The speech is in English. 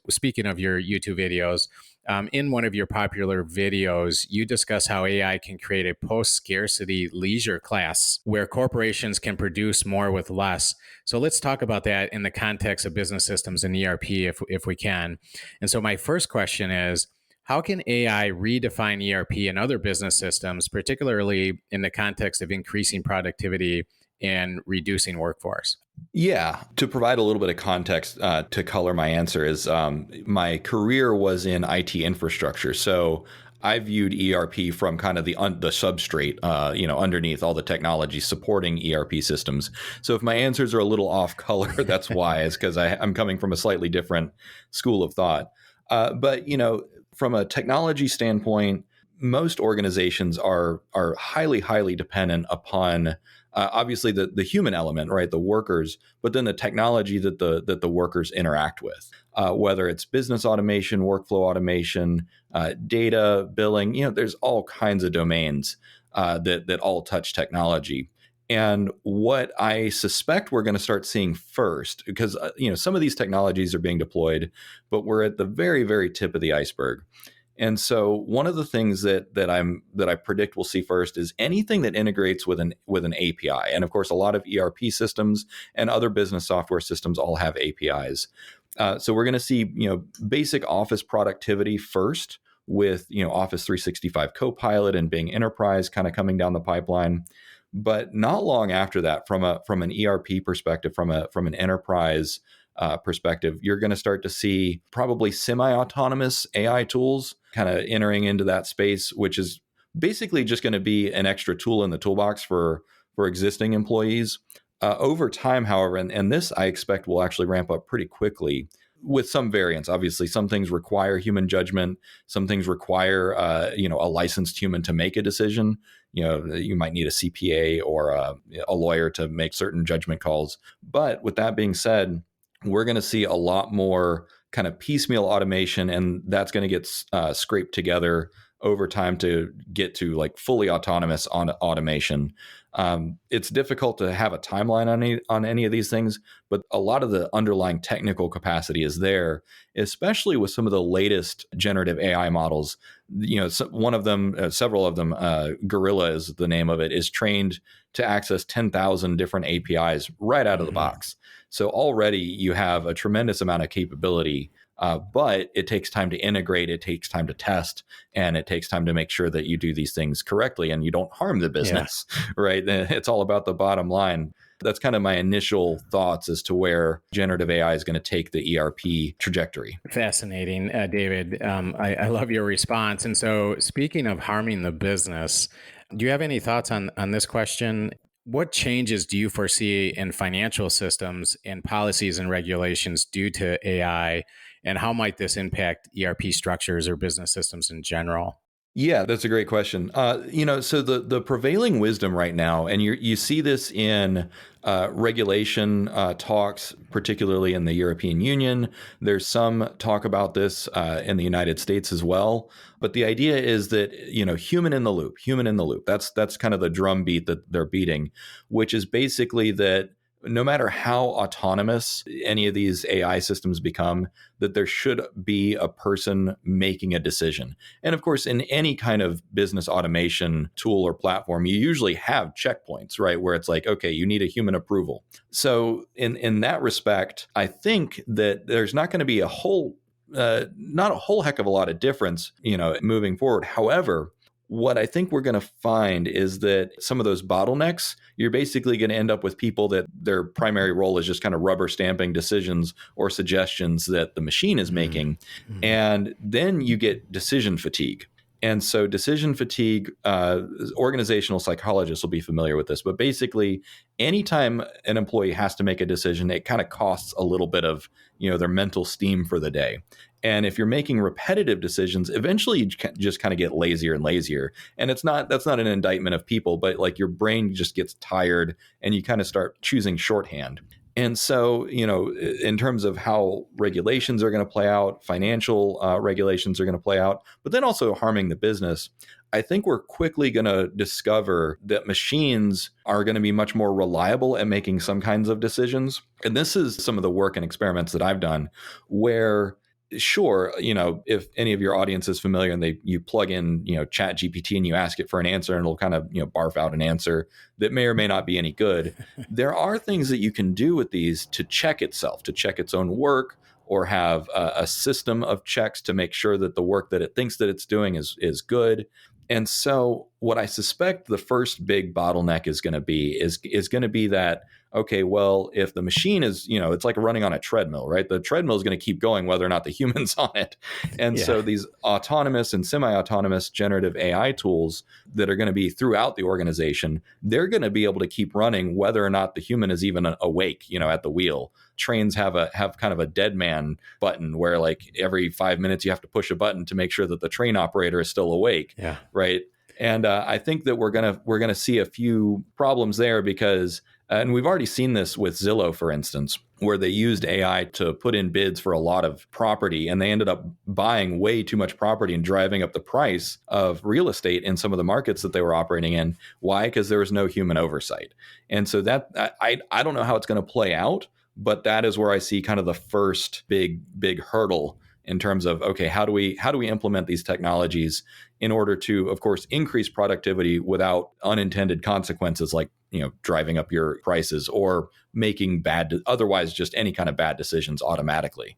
speaking of your YouTube videos, in one of your popular videos, you discuss how AI can create a post scarcity leisure class where corporations can produce more with less. So let's talk about that in the context of business systems and ERP if we can. And so my first question is, how can AI redefine ERP and other business systems, particularly in the context of increasing productivity and reducing workforce? Yeah, to provide a little bit of context to color my answer is my career was in IT infrastructure, so I viewed ERP from kind of the substrate, underneath all the technology supporting ERP systems. So if my answers are a little off color, that's why, is because I'm coming from a slightly different school of thought. But from a technology standpoint, most organizations are highly dependent upon obviously the human element, right, the workers, but then the technology that the workers interact with, whether it's business automation, workflow automation, data billing. There's all kinds of domains that all touch technology. And what I suspect we're going to start seeing first, because some of these technologies are being deployed, but we're at the very, very tip of the iceberg. And so one of the things that I predict we'll see first is anything that integrates with an API. And of course, a lot of ERP systems and other business software systems all have APIs. So we're going to see basic Office productivity first with Office 365 Copilot and Bing Enterprise kind of coming down the pipeline. But not long after that, from an ERP perspective, from an enterprise perspective, you're going to start to see probably semi-autonomous AI tools kind of entering into that space, which is basically just going to be an extra tool in the toolbox for existing employees. Over time, however, and this I expect will actually ramp up pretty quickly with some variance. Obviously, some things require human judgment. Some things require a licensed human to make a decision. You might need a CPA or a lawyer to make certain judgment calls. But with that being said, we're going to see a lot more kind of piecemeal automation, and that's going to get scraped together over time to get to like fully autonomous automation. It's difficult to have a timeline on any of these things, but a lot of the underlying technical capacity is there, especially with some of the latest generative AI models. One of them, several of them, Gorilla is the name of it, is trained to access 10,000 different APIs right out of the box. So already you have a tremendous amount of capability, but it takes time to integrate, it takes time to test, and it takes time to make sure that you do these things correctly and you don't harm the business, right? It's all about the bottom line. That's kind of my initial thoughts as to where generative AI is going to take the ERP trajectory. Fascinating, David. I love your response. And so, speaking of harming the business, do you have any thoughts on this question? What changes do you foresee in financial systems and policies and regulations due to AI? And how might this impact ERP structures or business systems in general? Yeah, that's a great question. So the prevailing wisdom right now, and you see this in regulation talks, particularly in the European Union. There's some talk about this in the United States as well. But the idea is that human in the loop. That's kind of the drumbeat that they're beating, which is basically that no matter how autonomous any of these AI systems become, that there should be a person making a decision. And of course, in any kind of business automation tool or platform, you usually have checkpoints, right? Where it's like, okay, you need a human approval. So in that respect, I think that there's not going to be not a whole heck of a lot of difference, moving forward. However, what I think we're going to find is that some of those bottlenecks, you're basically going to end up with people that their primary role is just kind of rubber stamping decisions or suggestions that the machine is making. Mm-hmm. And then you get decision fatigue. And so decision fatigue, organizational psychologists will be familiar with this, but basically anytime an employee has to make a decision, it kind of costs a little bit of, their mental steam for the day. And if you're making repetitive decisions, eventually you just kind of get lazier and lazier. And that's not an indictment of people, but like your brain just gets tired and you kind of start choosing shorthand. And so, in terms of how regulations are going to play out, financial regulations are going to play out, but then also harming the business, I think we're quickly going to discover that machines are going to be much more reliable at making some kinds of decisions. And this is some of the work and experiments that I've done where sure, if any of your audience is familiar and you plug in, chat GPT and you ask it for an answer and it'll kind of, barf out an answer that may or may not be any good. There are things that you can do with these to check itself, to check its own work, or have a system of checks to make sure that the work that it thinks that it's doing is good. And so what I suspect the first big bottleneck is going to be is going to be that, okay, well, if the machine is, it's like running on a treadmill, right? The treadmill is going to keep going whether or not the human's on it. And Yeah. so these autonomous and semi-autonomous generative AI tools that are going to be throughout the organization, they're going to be able to keep running whether or not the human is even awake, at the wheel. Trains have kind of a dead man button where like every 5 minutes you have to push a button to make sure that the train operator is still awake. Yeah. Right. And I think that we're gonna see a few problems there because, and we've already seen this with Zillow, for instance, where they used AI to put in bids for a lot of property, and they ended up buying way too much property and driving up the price of real estate in some of the markets that they were operating in. Why? Because there was no human oversight. And so that I don't know how it's going to play out, but that is where I see kind of the first big hurdle in terms of, okay, how do we implement these technologies in order to, of course, increase productivity without unintended consequences like, driving up your prices or making otherwise just any kind of bad decisions automatically.